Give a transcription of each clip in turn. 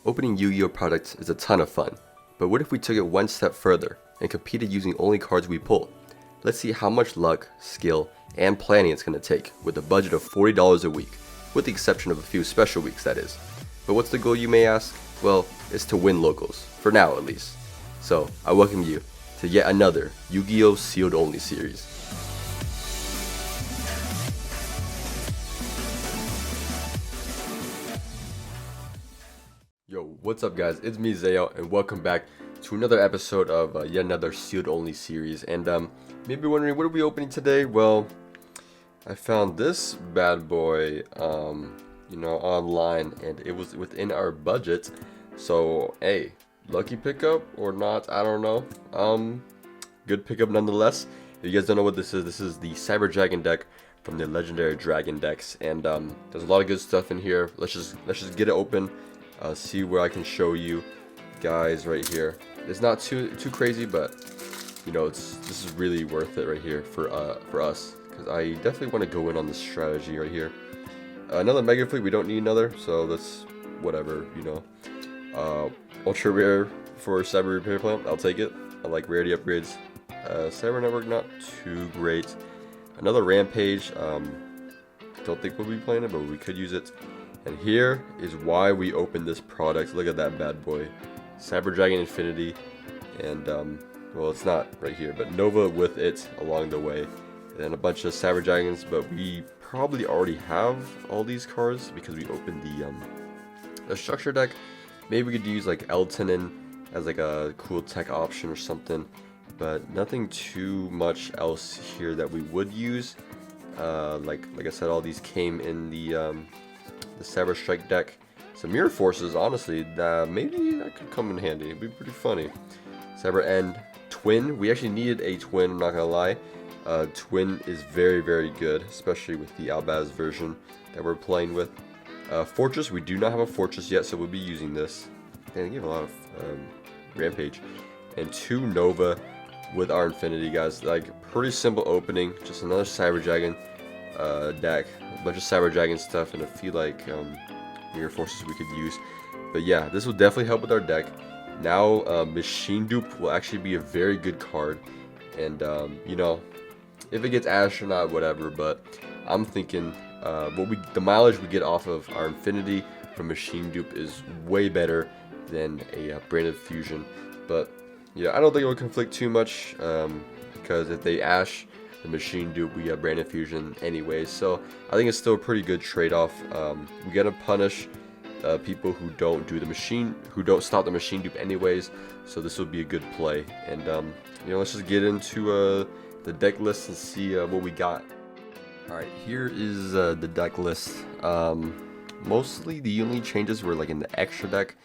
Opening Yu-Gi-Oh products is a ton of fun, but what if we took it one step further and competed using only cards we pull? Let's see how much luck, skill, and planning it's going to take with a budget of $40 a week, with the exception of a few special weeks that is. But what's the goal, you may ask? Well, it's to win locals, for now at least. So, I welcome you to yet another Yu-Gi-Oh! Sealed Only series. Yo, what's up guys, it's me Zayo, and welcome back to another episode of yet another Sealed Only series. And maybe wondering, what are we opening today? Well, I found this bad boy, online, and it was within our budget. So, hey, lucky pickup or not, I don't know. Good pickup nonetheless. If you guys don't know what this is the Cyber Dragon deck from the Legendary Dragon decks, and there's a lot of good stuff in here. Let's just get it open. See where I can show you guys right here. It's not too crazy, but you know, this is really worth it right here for us, because I definitely want to go in on this strategy right here. Another Mega Fleet, we don't need another, so that's whatever, you know. Ultra rare for Cyber Repair Plant, I'll take it. I like rarity upgrades. Cyber Network, not too great. Another Rampage, don't think we'll be playing it, but we could use it. And here is why we opened this product. Look at that bad boy. Cyber Dragon Infinity. And, well, it's not right here, but Nova with it along the way. And then a bunch of Cyber Dragons, but we probably already have all these cards because we opened the structure deck. Maybe we could use like Eltonin as like a cool tech option or something. But nothing too much else here that we would use. Like I said, all these came in the Cyber Strike deck. Some Mirror Forces, honestly, maybe that could come in handy. It'd be pretty funny. Cyber End Twin. We actually needed a Twin, I'm not gonna lie. Twin is very, very good, especially with the Albaz version that we're playing with. Fortress, we do not have a Fortress yet, so we'll be using this. And they give a lot of Rampage. And 2 Nova with our Infinity, guys. Like, pretty simple opening. Just another Cyber Dragon deck. A bunch of Cyber Dragon stuff and a few like Mirror Forces we could use. But yeah, this will definitely help with our deck. Now Machine Dupe will actually be a very good card. And you know, if it gets Ash or not, whatever, but I'm thinking the mileage we get off of our Infinity from Machine Dupe is way better than a Branded Fusion. But yeah, I don't think it will conflict too much, because if they Ash the Machine Dupe, we have Branded Fusion anyways, so I think it's still a pretty good trade-off. We gotta punish people who don't stop the Machine Dupe anyways, so this will be a good play. And you know, let's just get into the deck list and see what we got. Alright, here is the deck list. Mostly the only changes were like in the extra deck,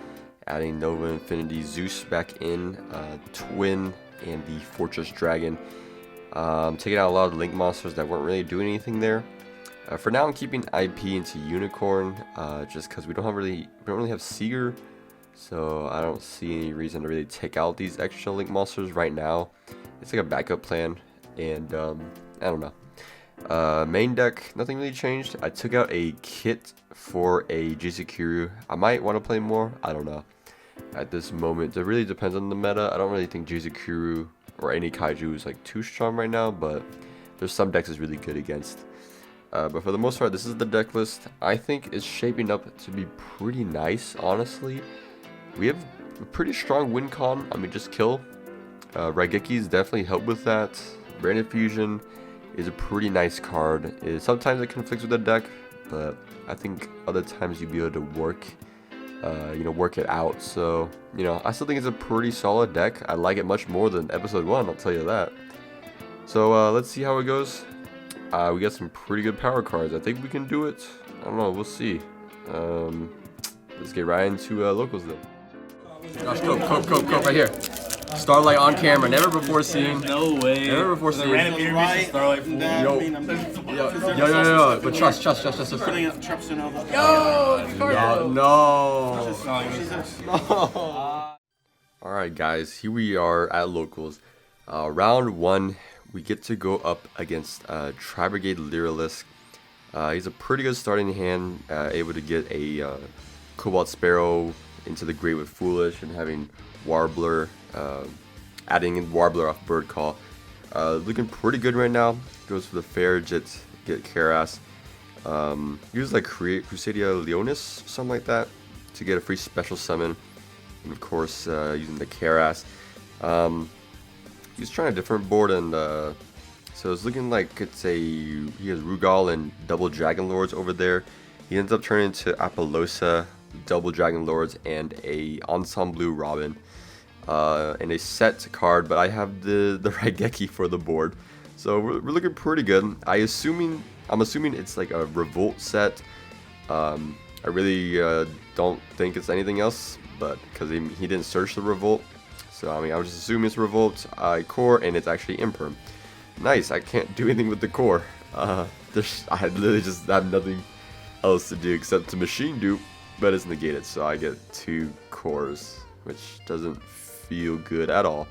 adding Nova, Infinity, Zeus back in, Twin, and the Fortress Dragon. Taking out a lot of Link monsters that weren't really doing anything there. For now, I'm keeping IP into Unicorn, just because we don't really have Seeger, so I don't see any reason to really take out these extra Link monsters right now. It's like a backup plan, and I don't know. Main deck, nothing really changed. I took out a kit for a Jizukuru. I might want to play more, I don't know. At this moment, it really depends on the meta. I don't really think Jizukuru or any kaiju is like too strong right now, but there's some decks is really good against. But for the most part, this is the deck list. I think it's shaping up to be pretty nice, honestly. We have a pretty strong win con. I mean, just kill. Raigekis definitely help with that. Branded Fusion is a pretty nice card. Sometimes it conflicts with the deck, but I think other times you'll be able to work it out. So, you know, I still think it's a pretty solid deck. I like it much more than episode 1, I'll tell you that. So let's see how it goes. We got some pretty good power cards. I think we can do it. I don't know, we'll see. Let's get right into locals then. Josh, Cope, right here. Starlight on camera, never before seen. No way. Never before seen. Random interviews, Starlight Fool. Yo, but trust. Putting up traps in all the. No. Alright guys, here we are at locals. Round 1, we get to go up against Tri-Lyrilusc. He's a pretty good starting hand, able to get a Cobalt Sparrow into the grave with Foolish and having Warbler, adding in Warbler off Bird Call. Looking pretty good right now. Goes for the Farigit, get Karas. Use like Crusadia Leonis, something like that, to get a free special summon. And of course, using the Karas. He's trying a different board, and so it's looking like it's he has Rugal and double Dragon Lords over there. He ends up turning into Apollosa, double Dragon Lords, and a Ensemble Robin, and a set card. But I have the Raigeki for the board, so we're looking pretty good. I'm assuming it's like a Revolt set. I really don't think it's anything else, but because he didn't search the Revolt. So, I mean, I was just assuming it's Revolt, Core, and it's actually Imperm. Nice, I can't do anything with the Core. I literally just have nothing else to do except to Machine Dupe, but it's negated, so I get 2 Cores, which doesn't feel good at all.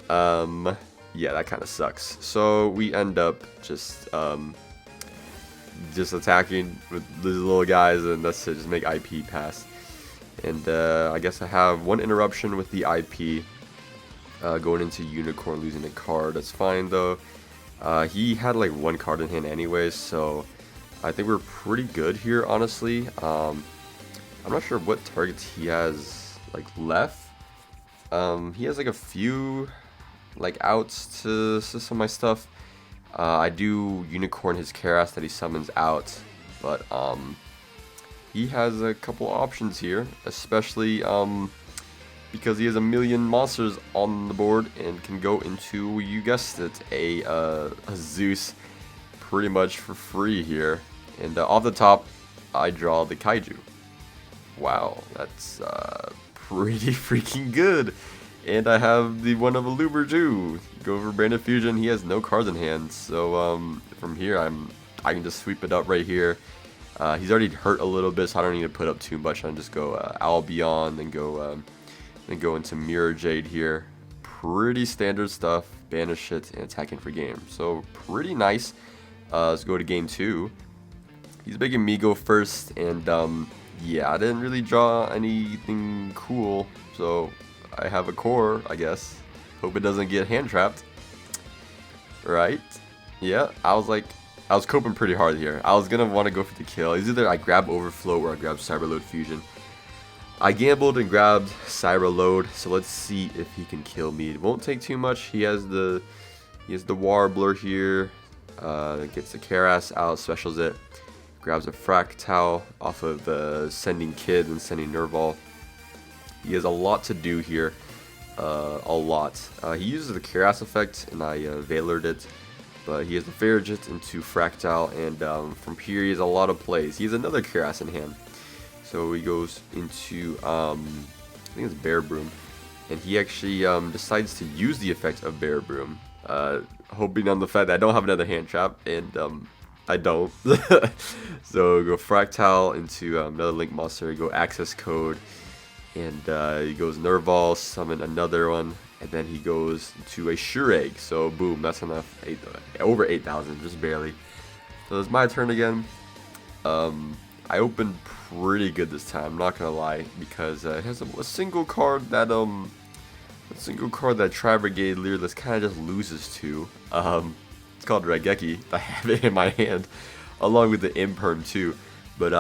Yeah, that kind of sucks. So, we end up just attacking with these little guys, and that's to just make IP pass. And I guess I have 1 interruption with the IP, going into Unicorn, losing a card. That's fine though. He had like 1 card in hand anyways, so I think we're pretty good here, honestly. I'm not sure what targets he has like left. He has like a few like outs to some of my stuff. I do Unicorn his Karas that he summons out, but he has a couple options here, especially because he has a million monsters on the board and can go into, you guessed it, a Zeus pretty much for free here. And off the top, I draw the Kaiju. Wow, that's pretty freaking good. And I have the one of a Luber too. Go for Brand of Fusion. He has no cards in hand, so from here I can just sweep it up right here. He's already hurt a little bit, so I don't need to put up too much. I can just go Albion, then go into Mirror Jade here. Pretty standard stuff. Banish it and attacking for game. So pretty nice. Let's go to game 2. He's making me go first, and yeah, I didn't really draw anything cool, so I have a Core, I guess. Hope it doesn't get hand trapped. Right? Yeah, I was coping pretty hard here. I was gonna want to go for the kill. It's either I grab Overflow or I grab Cyberload Fusion. I gambled and grabbed Cyberload, so let's see if he can kill me. It won't take too much. He has the Warbler here. Gets the Karas out, specials it. Grabs a Fractal off of Sending Kid and Sending Nerval. He has a lot to do here. A lot. He uses the Karas effect, and I Veilered it. But he has the Farigit into Fractal, and from here he has a lot of plays. He has another Karas in hand. So he goes into, I think it's Bear Broom. And he actually decides to use the effect of Bear Broom. Hoping on the fact that I don't have another hand trap, and I don't. So go Fractal into another Link monster, go Access Code. And he goes Nerval, summon another one. And then he goes to a Sure Egg. So boom, that's enough. Over 8,000, just barely. So it's my turn again. I opened pretty good this time, I'm not gonna lie, because it has a single card that Tri-Lyrilusc kind of just loses to. It's called Raigeki. I have it in my hand, along with the Imperm too. But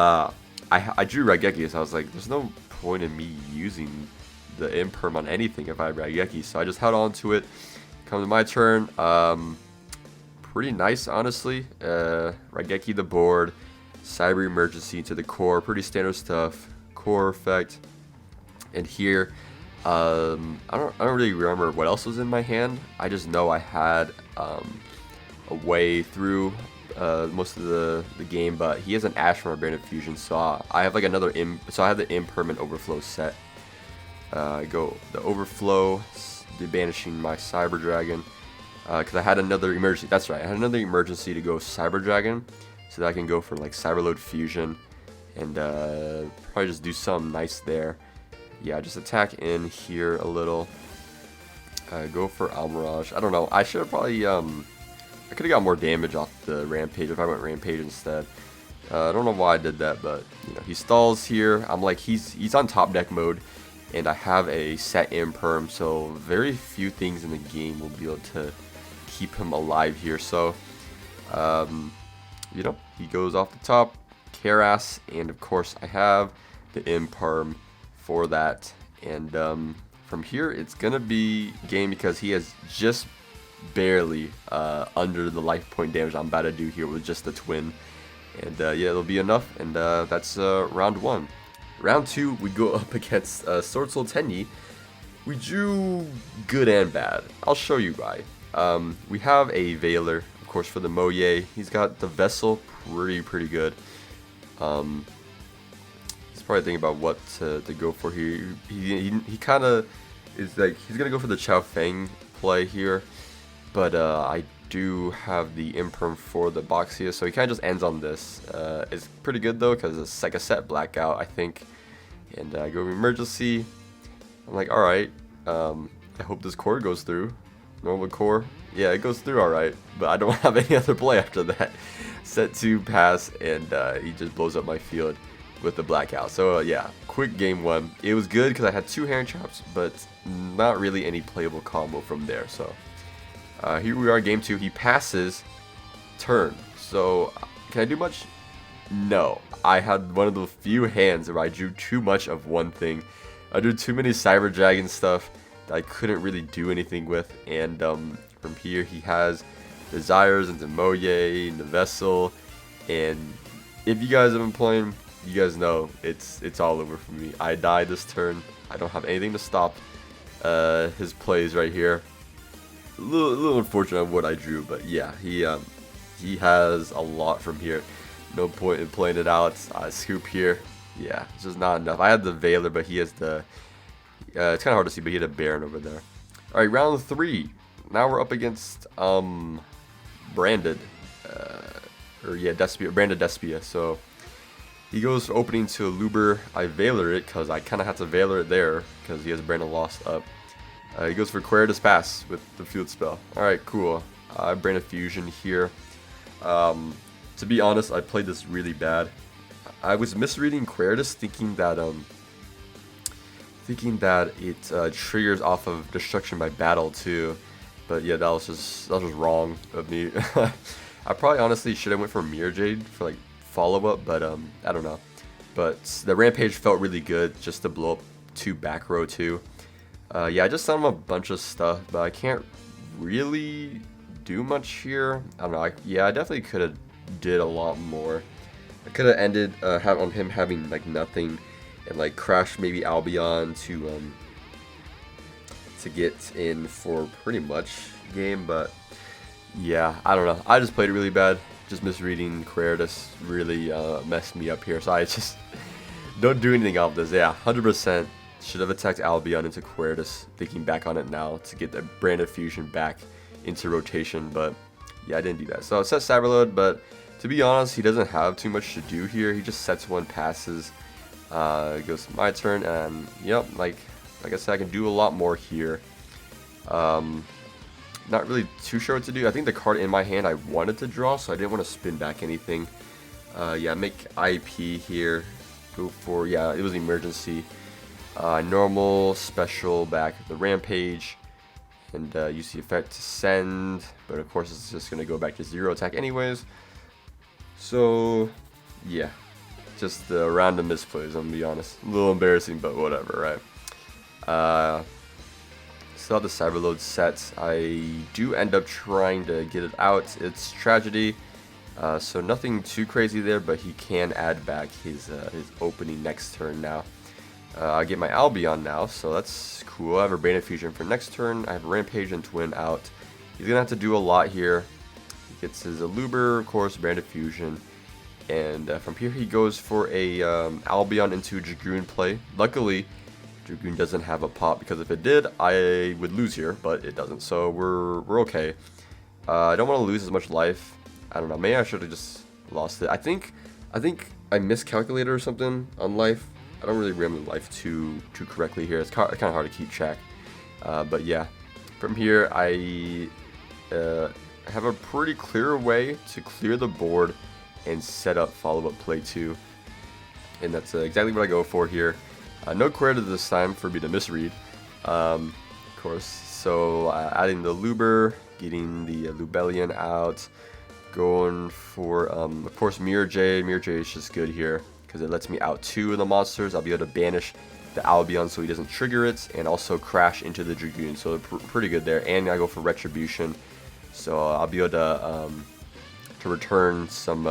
I drew Raigeki, so I was like, there's no point in me using the Imperm on anything if I have Raigeki, so I just held on to it. Come to my turn. Pretty nice, honestly. Raigeki the board, Cyber Emergency to the Core, pretty standard stuff. Core effect, and here, I don't really remember what else was in my hand. I just know I had a way through most of the game, but he has an Ash from a Brand of Fusion, so I have like another so I have the Impermanent Overflow set. I go the Overflow, banishing my Cyber Dragon, because I had another emergency. That's right, I had another emergency to go Cyber Dragon, so that I can go for like Cyberload Fusion, and probably just do something nice there. Yeah, just attack in here a little. Go for Almirage. I don't know. I should have probably I could have got more damage off the Rampage if I went Rampage instead. I don't know why I did that, but you know, he stalls here. I'm like, he's on top deck mode, and I have a set imperm, so very few things in the game will be able to keep him alive here. So, you know, he goes off the top, Kerass, and of course I have the imperm for that. And from here, it's gonna be game because he has just barely under the life point damage I'm about to do here with just the twin. And yeah, it'll be enough, and that's round 1. Round 2, we go up against SwordSoul Tenyi. We drew good and bad. I'll show you why. We have a Veiler, of course, for the Moye. He's got the Vessel, pretty good. He's probably thinking about what to go for here. He kind of is like, he's gonna go for the Chao Feng play here, but I do have the imperm for the Boxia, so he kind of just ends on this. It's pretty good though, because it's like a set blackout, I think. And I go emergency. I'm like, alright, I hope this core goes through. Normal core, yeah, it goes through alright, but I don't have any other play after that. Set 2 pass, and he just blows up my field with the blackout. So yeah, quick game 1. It was good because I had 2 Heron Traps, but not really any playable combo from there. So here we are, game 2. He passes turn. So can I do much? No. I had one of the few hands where I drew too much of one thing. I drew too many Cyber Dragon stuff that I couldn't really do anything with. And from here, he has Desires into Moye, into Vessel. And if you guys have been playing, you guys know it's all over for me. I die this turn. I don't have anything to stop his plays right here. A little unfortunate of what I drew, but yeah, he has a lot from here. No point in playing it out. Scoop here. Yeah, it's just not enough. I had the Veiler, but he has the... it's kind of hard to see, but he had a Baron over there. Alright, round 3. Now we're up against Branded. Despia, Branded Despia. So he goes for opening to a Luber. I Veiler it, because I kind of had to Veiler it there, because he has Branded lost up. He goes for Queritus Pass with the field spell. Alright, cool. I Branded Fusion here. To be honest, I played this really bad. I was misreading Queritus, thinking that it triggers off of destruction by battle too, but yeah, that was just wrong of me. I probably honestly should have went for Mirror Jade for like follow up, but I don't know. But the Rampage felt really good just to blow up 2 back row too. Yeah, I just sent him a bunch of stuff, but I can't really do much here. I don't know. I definitely could have did a lot more. I could have ended on him having like nothing, and like crash maybe Albion to get in for pretty much game. But yeah, I don't know. I just played it really bad. Just misreading Queritus really messed me up here. So I just don't do anything off this. Yeah, 100% should have attacked Albion into Queritus. Thinking back on it now to get the Branded Fusion back into rotation, but yeah, I didn't do that. So it says Cyberload, but to be honest, he doesn't have too much to do here. He just sets 1, passes. It goes to my turn, and yep, like I said, I can do a lot more here. Not really too sure what to do. I think the card in my hand I wanted to draw, so I didn't want to spin back anything. Yeah, make IP here. Go for, yeah, it was emergency. Normal, special, back the Rampage. And use the effect to send, but of course it's just going to go back to 0 attack anyways. So, yeah, just random misplays, I'm going to be honest. A little embarrassing, but whatever, right? Still have the Cyberload set. I do end up trying to get it out. It's Tragedy, so nothing too crazy there, but he can add back his opening next turn now. I get my Albion now, so that's cool. I have a Branded Fusion for next turn. I have Rampage and Twin out. He's going to have to do a lot here. He gets his Aluber, of course, Branded Fusion. And from here he goes for a Albion into Dragoon play. Luckily, Dragoon doesn't have a pop, because if it did, I would lose here, but it doesn't. So we're okay. I don't want to lose as much life. I don't know. Maybe I should have just lost it. I think I miscalculated or something on life. I don't really remember life too correctly here. It's kind of hard to keep track. But yeah, from here I have a pretty clear way to clear the board and set up follow-up play 2. And that's exactly what I go for here. No Querida this time for me to misread, of course. So adding the Luber, getting the Lubellion out, going for, of course, Mirror Jade. Mirror Jade is just good here because it lets me out 2 of the monsters. I'll be able to banish the Albion so he doesn't trigger it, and also crash into the Dragoon. So pretty good there. And I go for Retribution, so I'll be able to return some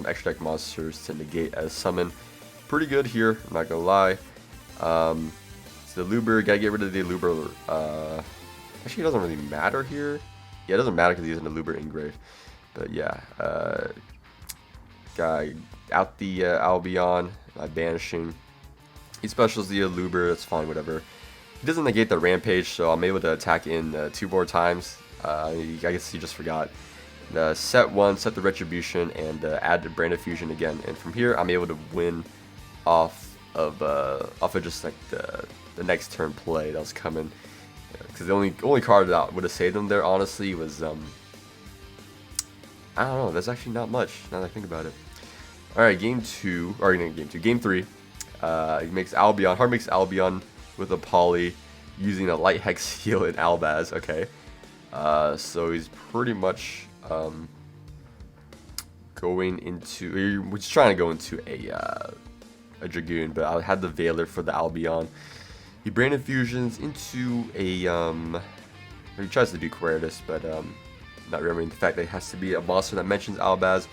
extra deck monsters to negate as summon. Pretty good here, I'm not gonna lie. So the Luber, gotta get rid of the Luber. Actually, it doesn't really matter here. Yeah, it doesn't matter because he's in the Luber engrave. But yeah, guy out the Albion by banishing. He specials the Luber, that's fine, whatever. He doesn't negate the Rampage, so I'm able to attack in 2 more times. I guess he just forgot. Set 1, set the Retribution, and add the Brand of Fusion again. And from here, I'm able to win off of just like the next turn play that was coming. Because the only card that would have saved him there, honestly, was I don't know. That's actually not much now that I think about it. All right, game 3. He makes Albion. Hard makes Albion with a Poly using a Light Hex Heal in Albaz. Okay, so he's pretty much going into. He's trying to go into a Dragoon, but I had the Veiler for the Albion. He Brain Infusions into a he tries to do Querida, but not remembering the fact that it has to be a monster that mentions Albaz.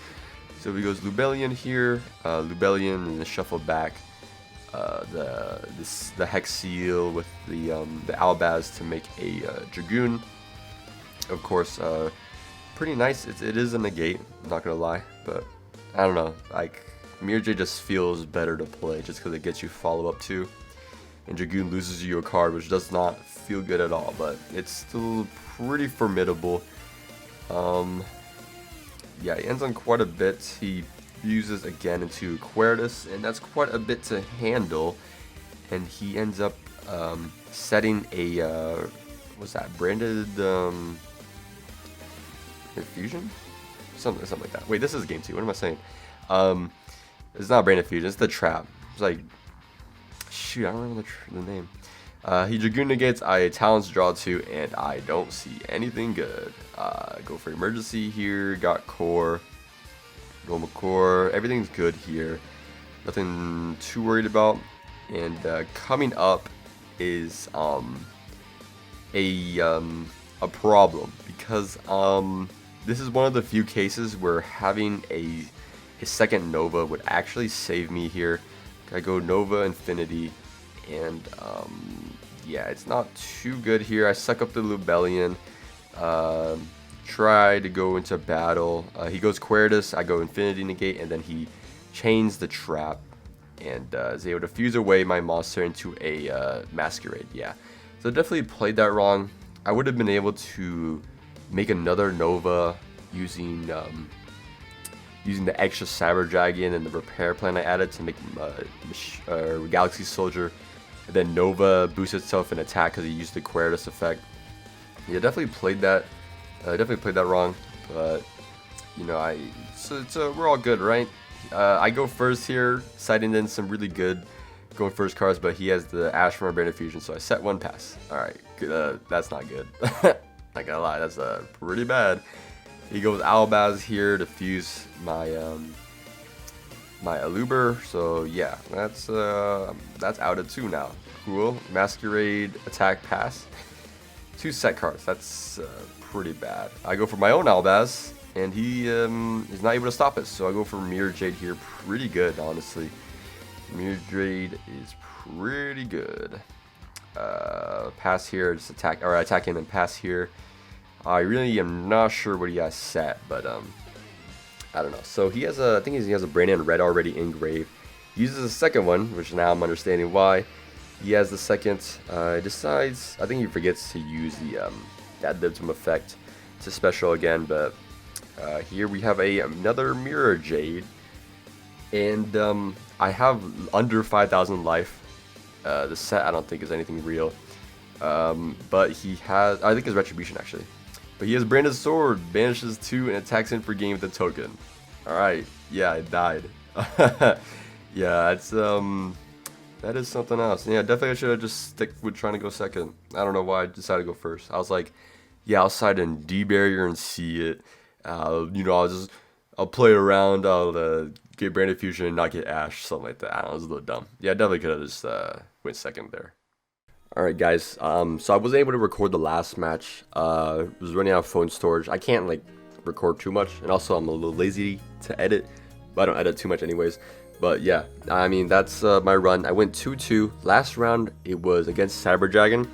So he goes Lubellion here, Lubellion, and then shuffle back the Hex Seal with the Albaz to make a Dragoon. Of course, pretty nice. It is a negate, I'm not gonna lie, but I don't know. Like Mirror Jade just feels better to play just because it gets you follow up too. And Dragoon loses you a card, which does not feel good at all, but it's still pretty formidable. Yeah, he ends on quite a bit. He uses again into Querida, and that's quite a bit to handle. And he ends up setting a what's that? Branded Infusion? Something like that. Wait, this is game 2. What am I saying? It's not Branded Fusion. It's the trap. It's like, shoot, I don't remember the name. He Dragoon negates, I Talents draw 2, and I don't see anything good. Go for Emergency here, got Core, normal Core, everything's good here. Nothing too worried about. And coming up is a problem, because this is one of the few cases where having a second Nova would actually save me here. I go Nova Infinity, and yeah, it's not too good here. I suck up the Lubellion, try to go into battle. He goes Querida, I go Infinity Negate, and then he chains the trap and is able to fuse away my monster into a Masquerade. Yeah, so definitely played that wrong. I would have been able to make another Nova using the extra Cyber Dragon and the repair plan I added to make Galaxy Soldier, and then Nova boosts itself in attack because he used the Querida effect. Yeah, definitely played that wrong, but you know, we're all good, right? I go first here, citing in some really good going first cards, but he has the Ash from our Brand of Fusion, so I set 1 pass. All right, that's not good. Not gonna lie, that's pretty bad. He goes Albaz here to fuse my my Aluber, so yeah, that's out of 2 now. Cool. Masquerade, attack, pass. 2 set cards. That's pretty bad. I go for my own Albaz, and he is not able to stop it. So I go for Mirror Jade here. Pretty good, honestly. Mirror Jade is pretty good. Pass here, just attack, or attack in and pass here. I really am not sure what he has set, but I don't know. So he has I think he has a Brandon Red already engraved. He uses a second one, which now I'm understanding why. He has the second. Decides, I think he forgets to use the Ad Libitum effect to special again. But here we have another Mirror Jade, and I have under 5,000 life. The set I don't think is anything real, but he has, I think it's Retribution actually. But he has Branded Sword, banishes 2, and attacks in for game with a token. Alright, yeah, I died. Yeah, it's that is something else. Yeah, definitely I should have just stick with trying to go second. I don't know why I decided to go first. I was like, yeah, I'll side in D barrier and see it. You know, I'll play around, I'll get Brand Fusion and not get Ash, something like that. I don't know, it was a little dumb. Yeah, I definitely could have just went second there. Alright guys, so I wasn't able to record the last match. Was running out of phone storage. I can't like record too much, and also I'm a little lazy to edit, but I don't edit too much anyways. But yeah, I mean that's my run. I went 2-2. Last round it was against Cyber Dragon,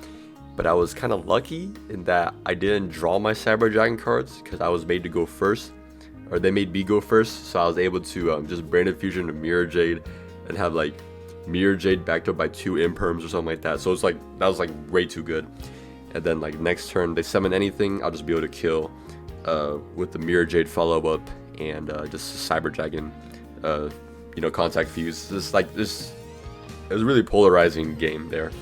but I was kind of lucky in that I didn't draw my Cyber Dragon cards because I was made to go first, or they made me go first, so I was able to just Brand Fusion to Mirror Jade and have like Mirror Jade backed up by 2 imperms or something like that. So it's like that was like way too good. And then like next turn they summon anything, I'll just be able to kill with the Mirror Jade follow up and just Cyber Dragon, you know, contact fuse. This like this, it was a really polarizing game there.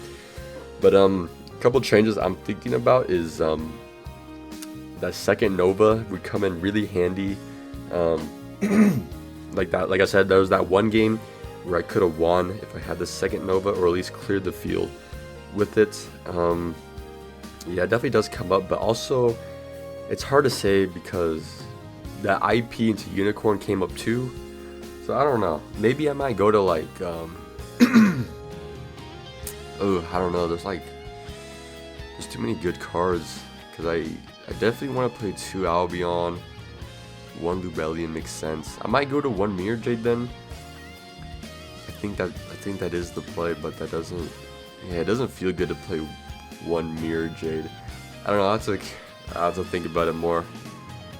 But a couple changes I'm thinking about is that second Nova would come in really handy. Like that, like I said, there was that one game where I could have won if I had the second Nova, or at least cleared the field with it. Yeah, it definitely does come up, but also it's hard to say because that IP into Unicorn came up too. So I don't know. Maybe I might go to like, oh, I don't know. There's too many good cards because I definitely want to play 2 Albion, 1 Lubellion makes sense. I might go to 1 Mirror Jade then. I think that is the play, but that doesn't. Yeah, it doesn't feel good to play 1 Mirror Jade. I don't know. I have to think about it more.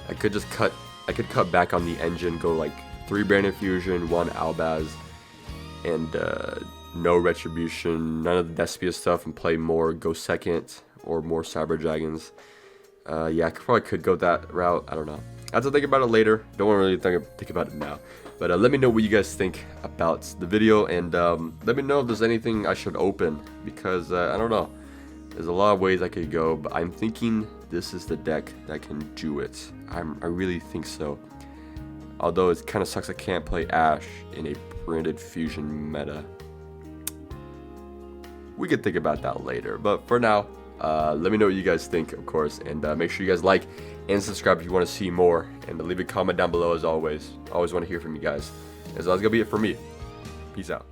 I could just cut. I could cut back on the engine, go like 3 Brand Fusion, 1 Albaz, and no Retribution, none of the Despia stuff, and play more Go Second or more Cyber Dragons. Yeah, I probably could go that route. I don't know. I have to think about it later. Don't want to really think about it now. But let me know what you guys think about the video, and let me know if there's anything I should open, because I don't know. There's a lot of ways I could go, but I'm thinking this is the deck that can do it. I really think so. Although it kind of sucks I can't play Ash in a branded fusion meta. We could think about that later, but for now, let me know what you guys think, of course, and make sure you guys like and subscribe if you want to see more, and leave a comment down below as always. I always want to hear from you guys. And so that's gonna be it for me. Peace out.